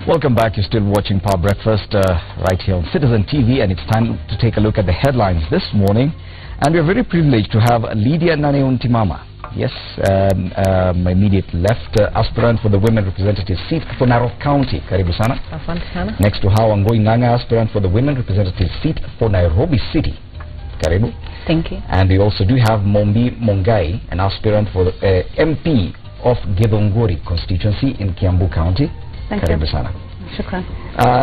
Welcome back. You're still watching Power Breakfast right here on Citizen TV, and it's time to take a look at the headlines this morning. And we're very privileged to have Lydia Naneuntimama. Yes, my immediate left aspirant for the women representative seat for Narok County. Karibu sana. Asante sana. Next to her, Wangoi Ng'ang'a, aspirant for the women representative seat for Nairobi City. Karibu. Thank you. And we also do have Mombi Mongai, an aspirant for the MP of Githunguri constituency in Kiambu County. Thank you. Sana. Shukran.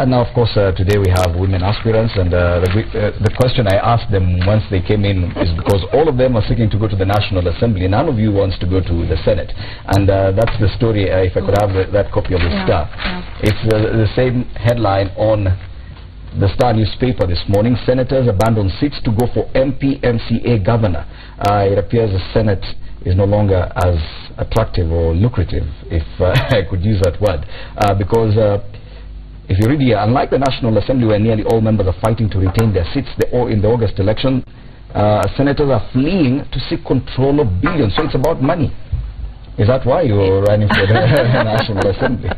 Now, of course, today we have women aspirants, and the question I asked them once they came in is because all of them are seeking to go to the National Assembly. None of you wants to go to the Senate, and that's the story. If I could have that copy of the Star. It's the same headline on the Star newspaper this morning. Senators abandon seats to go for MP, MCA, governor. It appears the Senate is no longer as attractive or lucrative, if I could use that word, because if you read here, unlike the National Assembly where nearly all members are fighting to retain their seats in the August election, senators are fleeing to seek control of billions. So it's about money. Is that why you're running for the National Assembly?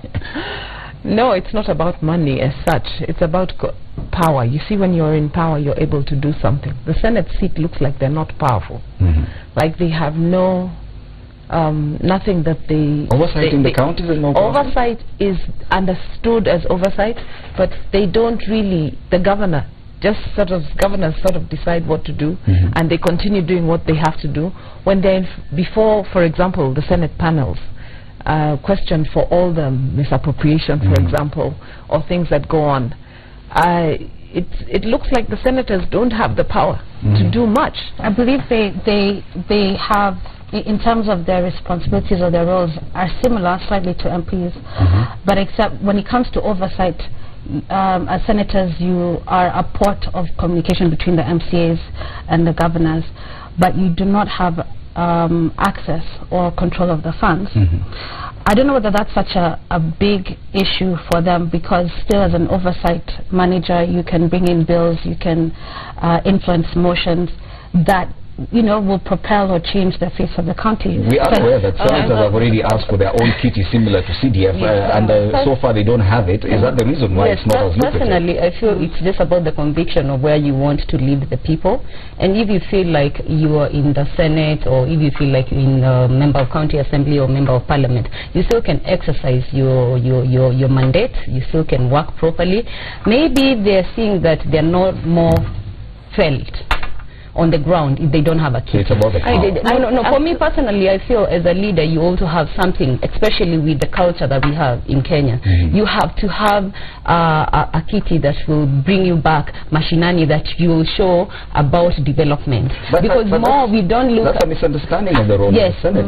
No, it's not about money as such. It's about power. You see, when you're in power, you're able to do something. The Senate seat looks like they're not powerful. Like they have no, nothing that they... Oversight in the counties and no oversight is understood as oversight, but they don't really, the governors sort of decide what to do, and they continue doing what they have to do. When they're, before, for example, the Senate panels, questioned for all the misappropriation, for example, or things that go on. It looks like the senators don't have the power to do much. I believe they have, in terms of their responsibilities or their roles, are similar slightly to MPs, but except when it comes to oversight, as senators you are a port of communication between the MCAs and the governors, but you do not have access or control of the funds. I don't know whether that's such a big issue for them, because still as an oversight manager you can bring in bills, you can influence motions that will propel or change the face of the county. We are aware that senators have already asked for their own kitty similar to CDF, and so far they don't have it. Is that the reason why it's not as lucrative? Personally, I feel it's just about the conviction of where you want to lead the people. And if you feel like you are in the Senate, or if you feel like you're in a member of county assembly or member of parliament, you still can exercise your mandate. You still can work properly. Maybe they're seeing that they're not more felt on the ground if they don't have a kid. So it's about the power. No, for me personally, I feel as a leader you also have something, especially with the culture that we have in Kenya. You have to have a kitty that will bring you back, mashinani, that you will show about development. Because we don't look... That's a misunderstanding of the role of the Senate.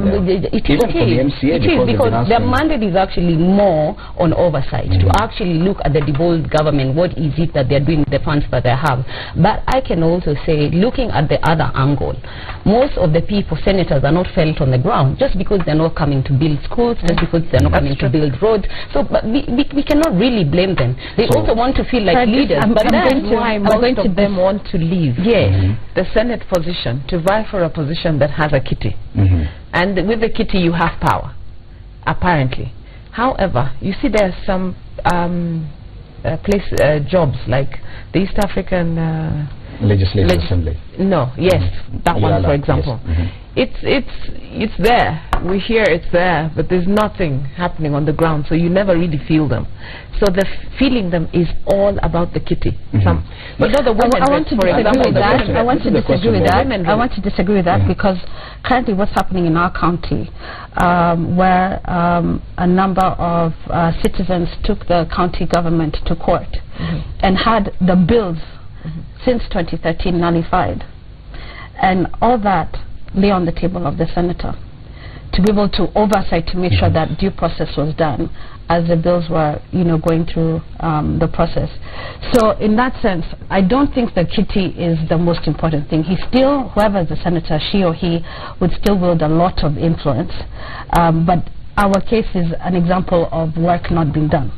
It is for the MCA, because their mandate is actually more on oversight, to actually look at the devolved government, what is it that they're doing with the funds that they have. But I can also say, looking at the other angle, most of the people, senators, are not felt on the ground just because they're not coming to build schools, just because they're not coming to build roads. So but we cannot really blame them. They also want to feel like leaders, but that's why most of them want to leave the Senate position to vie for a position that has a kitty. And with the kitty you have power, apparently. However, you see there are some jobs like the East African Legislative Assembly. No, that one, for example. It's there. We hear it's there, but there's nothing happening on the ground, so you never really feel them. So the feeling them is all about the kitty. The women, I want to disagree with that. I want to disagree with that. I want to disagree with that because currently what's happening in our county, where a number of citizens took the county government to court and had the bills since 2013 nullified, and all that lay on the table of the senator to be able to oversight, to make sure that due process was done as the bills were going through the process. So in that sense, I don't think the kitty is the most important thing. He still, whoever is the senator, she or he, would still wield a lot of influence, but our case is an example of work not being done.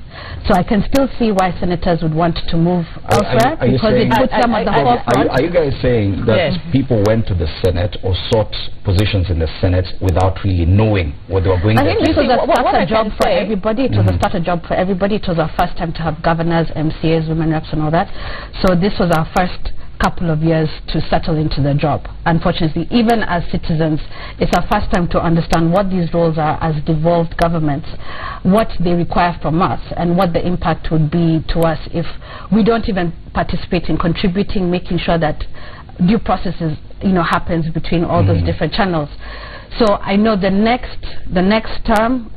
So I can still see why senators would want to move elsewhere, because it puts them at the forefront. Are you guys saying that people went to the Senate or sought positions in the Senate without really knowing what they were going to do? I think this was a starter job for everybody. It was a starter job for everybody. It was our first time to have governors, MCAs, women reps and all that. So this was our first couple of years to settle into the job. Unfortunately, even as citizens, it's our first time to understand what these roles are as devolved governments, what they require from us, and what the impact would be to us if we don't even participate in contributing, making sure that due processes, happens between all those different channels. So I know the next term,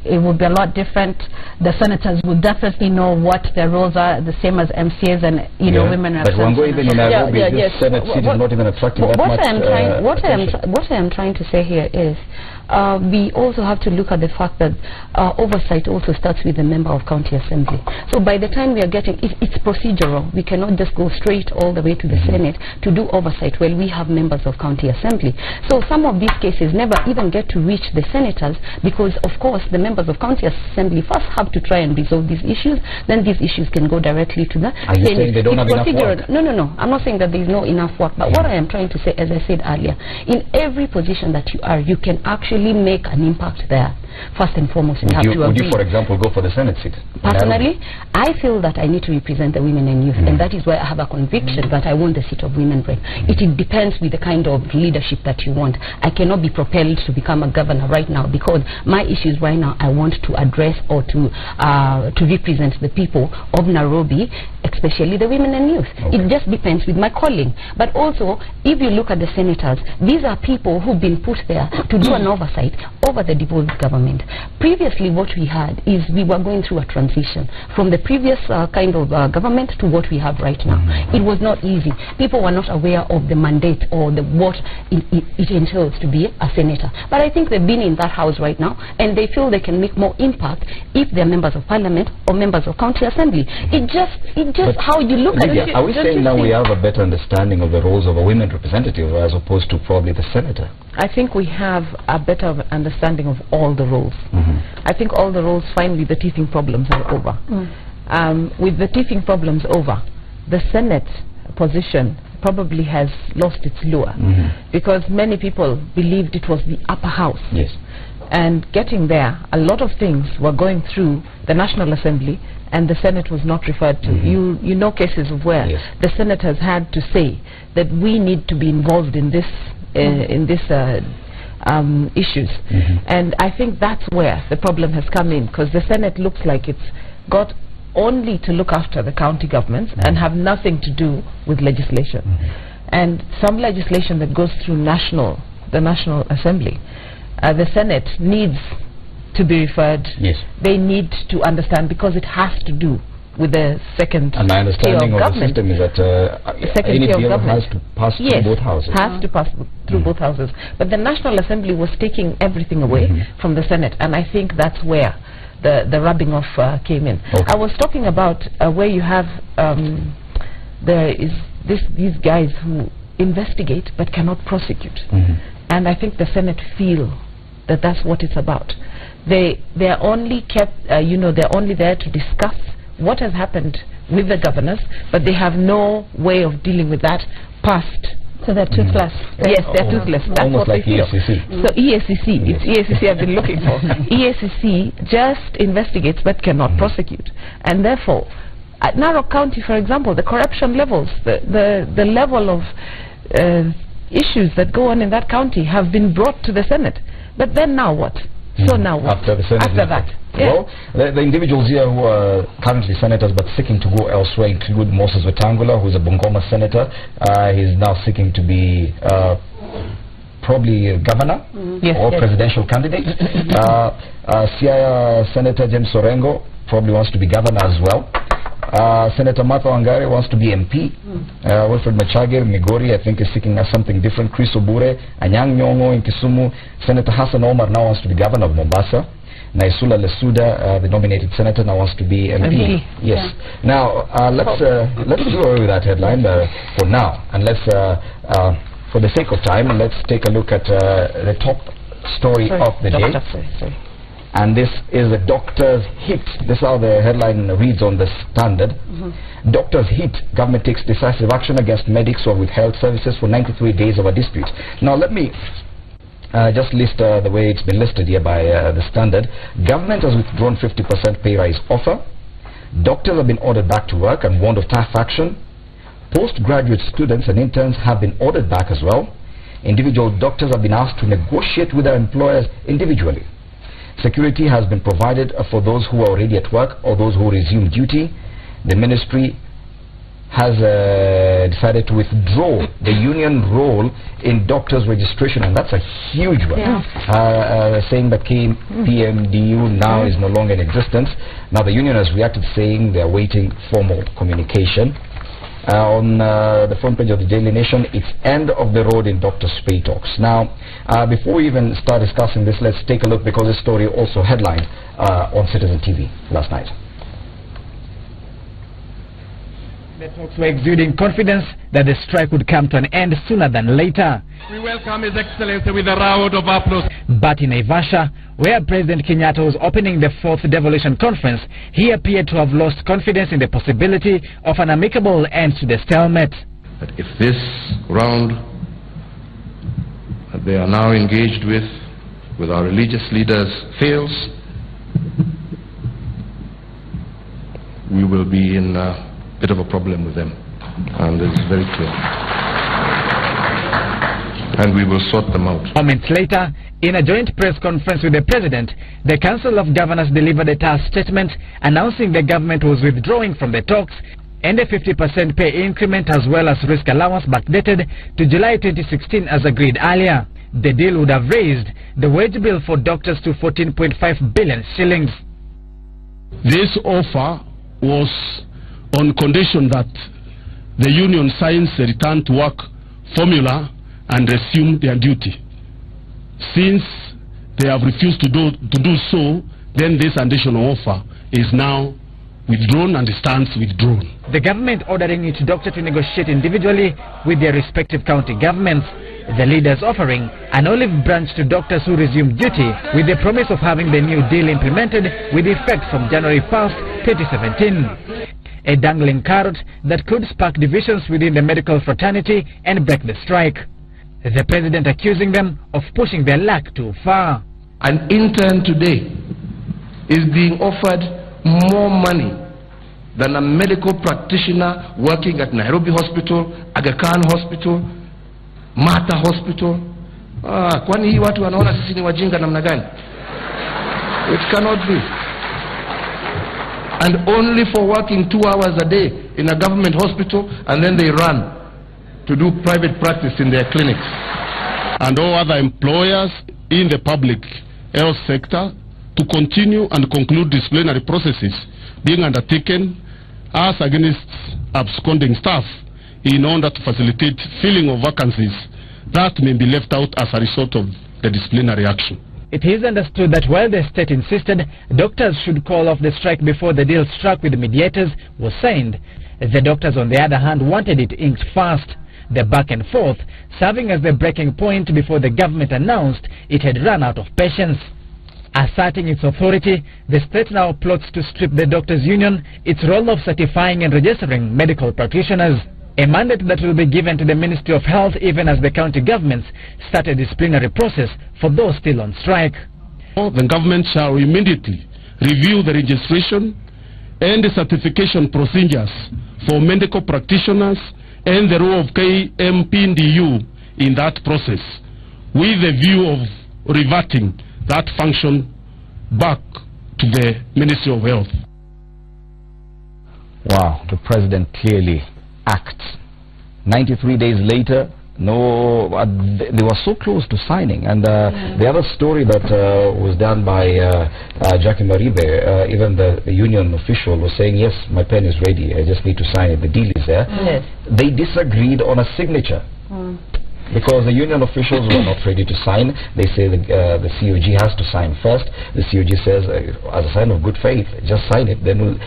it will be a lot different. The senators will definitely know what their roles are, the same as MCAs and women reps. But Wango, even in Nairobi, this Senate seat is not even attracting that much. What I am trying to say here is, we also have to look at the fact that oversight also starts with the member of county assembly. So by the time we are getting, it's procedural. We cannot just go straight all the way to the Senate to do oversight while we have members of county assembly. So some of these cases never even get to reach the senators, because of course the members of county assembly first have to try and resolve these issues, then these issues can go directly to the Are you saying they don't have enough work? No. I'm not saying that there is no enough work, but what I am trying to say, as I said earlier, in every position that you are, you can actually make an impact there. First and foremost, would you, for example, go for the Senate seat? Personally, I feel that I need to represent the women and youth, and that is why I have a conviction that I want the seat of women rep. It depends with the kind of leadership that you want. I cannot be propelled to become a governor right now, because my issues right now, I want to address or to represent the people of Nairobi, especially the women and youth. It just depends with my calling. But also, if you look at the senators, these are people who've been put there to do an oversight over the devolved government. Previously, what we had is we were going through a transition from the previous kind of government to what we have right now. It was not easy. People were not aware of the mandate or what it entails to be a senator. But I think they've been in that house right now, and they feel they can make more impact if they're members of parliament or members of county assembly. It just how you look at it. Are we saying now we have a better understanding of the roles of a women representative as opposed to probably the senator? I think we have a better understanding of all the roles. I think all the roles, finally, the teething problems are over. With the teething problems over, the Senate position probably has lost its lure, because many people believed it was the upper house. Yes. And getting there, a lot of things were going through the National Assembly, and the Senate was not referred to. You know cases of where the senators had to say that we need to be involved in this issues. And I think that's where the problem has come in, because the Senate looks like it's got only to look after the county governments and have nothing to do with legislation. And some legislation that goes through the National Assembly, the Senate needs to be referred. They need to understand, because it has to do with the second and my understanding of the system is that any bill has to pass through both houses. Has to pass through both houses. But the National Assembly was taking everything away from the Senate, and I think that's where the rubbing off came in. I was talking about where you have these guys who investigate but cannot prosecute, and I think the Senate feel that that's what it's about. They're only kept, they're only there to discuss what has happened with the governors, but they have no way of dealing with that past. So they're toothless. Yes, they're toothless. That's almost what like they feel. EACC. So EACC, it's EACC I've been looking for. EACC just investigates but cannot prosecute. And therefore, at Narok County, for example, the corruption levels, the level of issues that go on in that county have been brought to the Senate. But then now what? So now what? After the Senate. After that. Well, the individuals here who are currently senators but seeking to go elsewhere include Moses Wetangula, who is a Bungoma senator. He's now seeking to be probably a governor or presidential candidate. Siaya Senator James Orengo probably wants to be governor as well. Senator Martha Wangari wants to be MP. Wilfred Machage, Migori, I think is seeking something different. Chris Obure, Anyang' Nyong'o in Kisumu. Senator Hassan Omar now wants to be governor of Mombasa. Naisula Lesuda, the nominated senator, now wants to be MP. Yes. Yeah. Now let's do away with that headline for now, and let's, for the sake of time, let's take a look at the top story of the day. And this is a doctor's hit. This is how the headline reads on the Standard. Doctors hit. Government takes decisive action against medics who have withheld services for 93 days of a dispute. Now let me just list the way it's been listed here by the Standard. Government has withdrawn 50% pay rise offer. Doctors have been ordered back to work and warned of tough action. Postgraduate students and interns have been ordered back as well. Individual doctors have been asked to negotiate with their employers individually. Security has been provided for those who are already at work or those who resume duty. The ministry has decided to withdraw the union role in doctors' registration, and that's a huge one. Saying that PMDU now is no longer in existence. Now the union has reacted, saying they are waiting formal communication. On the front page of the Daily Nation, it's end of the road in doctors' pay talks. Now, before we even start discussing this, let's take a look, because this story also headlined on Citizen TV last night. The talks were exuding confidence that the strike would come to an end sooner than later. We welcome His Excellency with a round of applause. But in Naivasha, where President Kenyatta was opening the 4th Devolution Conference, he appeared to have lost confidence in the possibility of an amicable end to the stalemate. But if this round that they are now engaged with our religious leaders fails, we will be in a bit of a problem with them, and it's very clear. And we will sort them out. Moments later, in a joint press conference with the President, the Council of Governors delivered a task statement announcing the government was withdrawing from the talks and a 50% pay increment as well as risk allowance backdated to July 2016 as agreed earlier. The deal would have raised the wage bill for doctors to 14.5 billion shillings. This offer was on condition that the union signs the return to work formula and resume their duty. Since they have refused to do so, then this additional offer is now withdrawn and stands withdrawn. The government ordering each doctor to negotiate individually with their respective county governments. The leaders offering an olive branch to doctors who resume duty with the promise of having the new deal implemented with effect from January 1st, 2017. A dangling carrot that could spark divisions within the medical fraternity and break the strike. The president accusing them of pushing their luck too far. An intern today is being offered more money than a medical practitioner working at Nairobi Hospital, Aga Khan Hospital, Mata Hospital. Kwani hii watu wanaona sisi ni wajinga namna gani? It cannot be. And only for working 2 hours a day in a government hospital, and then they run to do private practice in their clinics. And all other employers in the public health sector to continue and conclude disciplinary processes being undertaken as against absconding staff in order to facilitate filling of vacancies that may be left out as a result of the disciplinary action. It is understood that while the state insisted doctors should call off the strike before the deal struck with the mediators was signed, the doctors on the other hand wanted it inked fast. The back and forth serving as the breaking point before the government announced it had run out of patience. Asserting its authority, the state now plots to strip the doctors' union its role of certifying and registering medical practitioners. A mandate that will be given to the Ministry of Health even as the county governments start a disciplinary process for those still on strike. The government shall immediately review the registration and the certification procedures for medical practitioners and the role of KMPDU in that process, with the view of reverting that function back to the Ministry of Health. Wow, the president clearly acts. 93 days later, they were so close to signing. And the other story that was done by Jackie Maribe, even the union official was saying, yes, my pen is ready, I just need to sign it, the deal is there. Yes. They disagreed on a signature. Because the union officials were not ready to sign. They say the COG has to sign first. The COG says, as a sign of good faith, just sign it. Then we'll,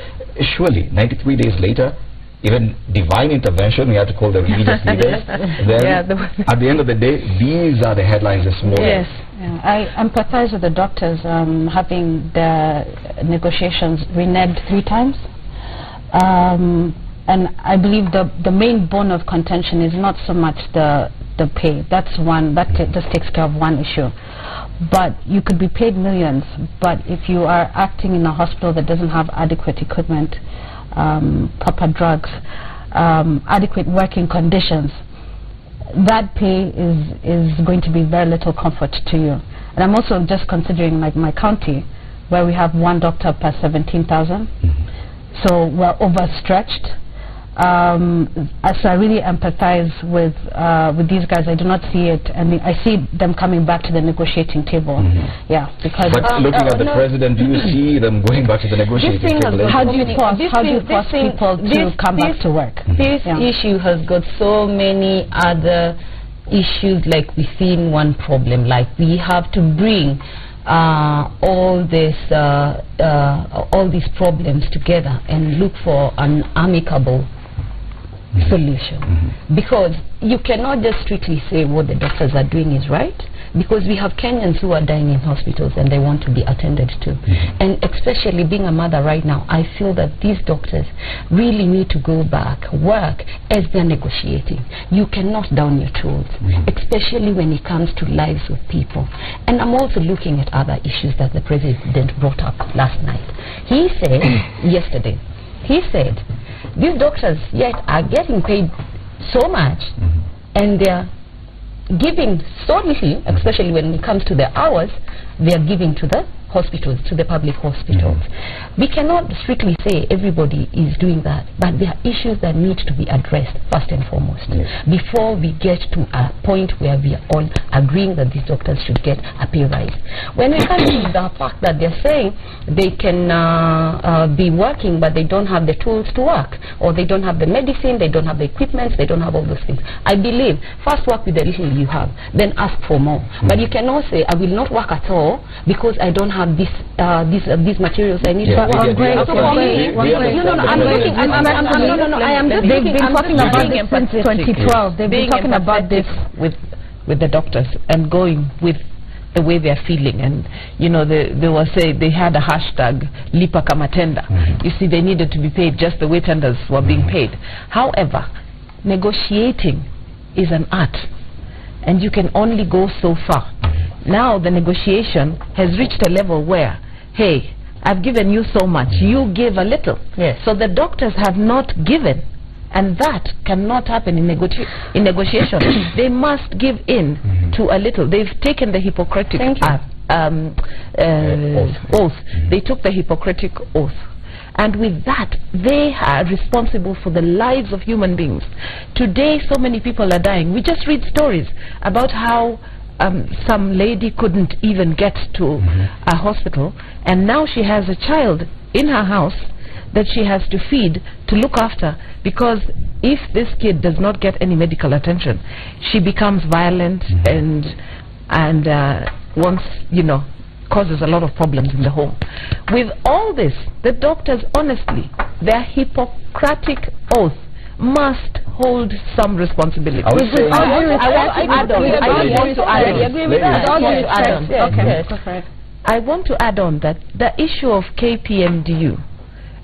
surely, 93 days later, even divine intervention, we have to call the religious leaders. Then, at the end of the day, these are the headlines this morning. Yes. Yeah, I empathize with the doctors having the negotiations reneged 3 times. And I believe the main bone of contention is not so much the pay. That's one, that just takes care of one issue. But you could be paid millions, but if you are acting in a hospital that doesn't have adequate equipment, proper drugs, adequate working conditions, that pay is going to be very little comfort to you. And I'm also just considering like my county, where we have 1 doctor per 17,000. So we're overstretched. So I really empathize with these guys. I do not see it, and I see them coming back to the negotiating table. Yeah, because. But looking at the president, do you see them going back to the negotiating table? How do you force people to come back to work? This issue has got so many other issues, like within one problem. Like we have to bring all these problems together and look for an amicable solution, because you cannot just strictly say what the doctors are doing is right, because we have Kenyans who are dying in hospitals and they want to be attended to. And especially being a mother right now, I feel that these doctors really need to go back, work as they're negotiating. You cannot down your tools, especially when it comes to lives of people. And I'm also looking at other issues that the president brought up last night. He said yesterday, he said these doctors yet are getting paid so much and they're giving so little, especially when it comes to the hours they are giving to the hospitals, to the public hospitals. We cannot strictly say everybody is doing that, but there are issues that need to be addressed first and foremost before we get to a point where we are all agreeing that these doctors should get a pay rise. When we come to the fact that they're saying they can be working but they don't have the tools to work, or they don't have the medicine, they don't have the equipment, they don't have all those things. I believe first work with the little you have, then ask for more. But you cannot say I will not work at all because I don't have these materials I need to work. They've been talking about this since 2012. They've been talking about this with the doctors and going with the way they're feeling. And you know, they were saying they had a hashtag lipa kama tenda. You see, they needed to be paid just the way tenders were being paid. However, negotiating is an art, and you can only go so far. Now the negotiation has reached a level where, hey, I've given you so much, you give a little. So the doctors have not given, and that cannot happen in negotiation. They must give in to a little. They've taken the Hippocratic oath. They took the Hippocratic oath. And with that, they are responsible for the lives of human beings. Today, so many people are dying. We just read stories about how some lady couldn't even get to a hospital, and now she has a child in her house that she has to feed, to look after, because if this kid does not get any medical attention, she becomes violent and once, you know, causes a lot of problems in the home. With all this, the doctors, honestly, their Hippocratic oath must hold some responsibility. I want to add on that the issue of KPMDU,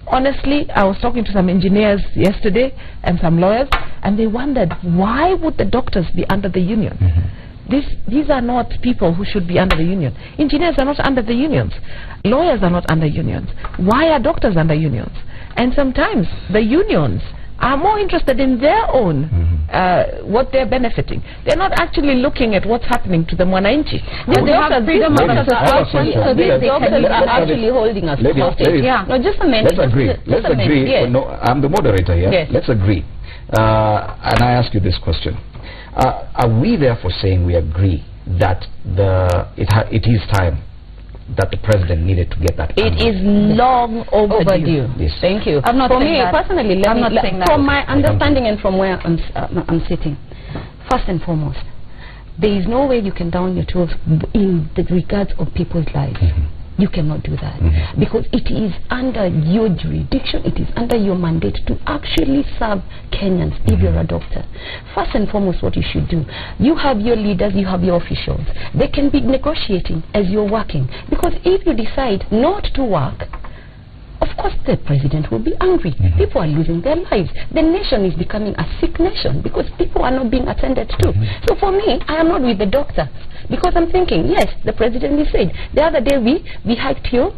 honestly, I was talking to some engineers yesterday and some lawyers, and they wondered, why would the doctors be under the union? These are not people who should be under the union. Engineers are not under the unions. Lawyers are not under unions. Why are doctors under unions? And sometimes the unions are more interested in their own, what they're benefiting. They're not actually looking at what's happening to the Mwananchi. They have freedom of association, so these doctors are actually holding us hostage. No, just a minute. Let's agree. Let's agree. Yes. No, I'm the moderator here. Yes. Let's agree. And I ask you this question. Are we therefore saying we agree that it is time that the president needed to get that? It is long overdue. Yes. Thank you. I'm not for me personally, from my understanding and from where I'm sitting, first and foremost, there is no way you can down your tools in the regards of people's lives. You cannot do that because it is under your jurisdiction, it is under your mandate to actually serve Kenyans if you're a doctor. First and foremost, what you should do, you have your leaders, you have your officials. They can be negotiating as you're working, because if you decide not to work, of course the president will be angry. People are losing their lives. The nation is becoming a sick nation because people are not being attended to. So for me, I am not with the doctors, because I'm thinking, yes, the president is saying, the other day we hiked your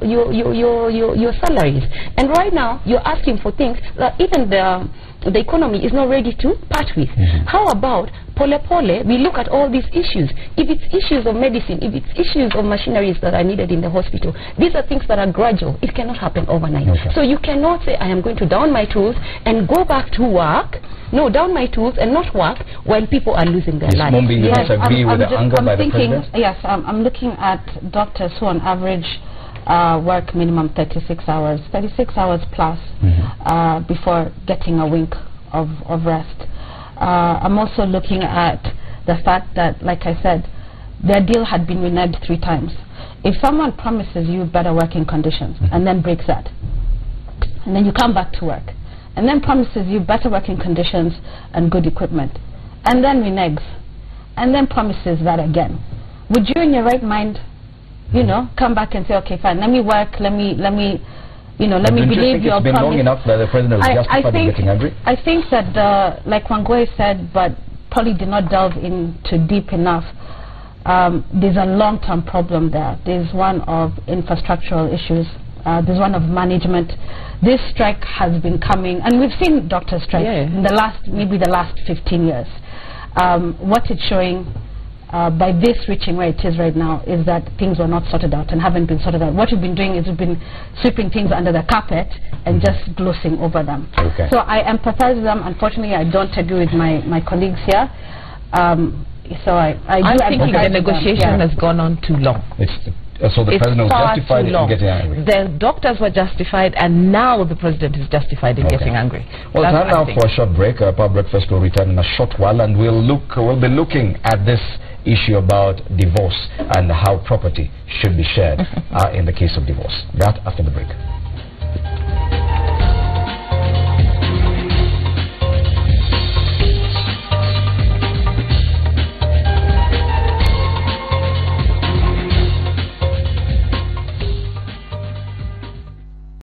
salaries, and right now you're asking for things that even the economy is not ready to part with. How about pole pole, we look at all these issues. If it's issues of medicine, if it's issues of machineries that are needed in the hospital, these are things that are gradual. It cannot happen overnight. So you cannot say, I am going to down my tools and go back to work. No, down my tools and not work while people are losing their lives. Mombi, you disagree with the anger by the president? Yes, I'm looking at doctors who on average work minimum 36 hours plus before getting a wink of rest. I'm also looking at the fact that, like I said, their deal had been reneged 3 times. If someone promises you better working conditions and then breaks that, and then you come back to work, and then promises you better working conditions and good equipment, and then reneges, and then promises that again, would you in your right mind, you know, come back and say, okay, fine, let me work, let me believe your promise? It's been long enough that the president was justified in getting angry? I think that, like Wangwe said, but probably did not delve into deep enough, there's a long-term problem there. There's one of infrastructural issues. There's one of management. This strike has been coming, and we've seen doctor strikes in maybe the last 15 years. What it's showing by this reaching where it is right now is that things were not sorted out and haven't been sorted out. What we've been doing is we've been sweeping things under the carpet and just glossing over them. So I empathize with them. Unfortunately, I don't agree with my colleagues here. So I'm thinking the negotiation has gone on too long. So the president was justified in getting angry. The doctors were justified, and now the president is justified in getting angry. Well, time now for a short break. Power Breakfast will return in a short while, and we'll be looking at this issue about divorce and how property should be shared in the case of divorce. That after the break.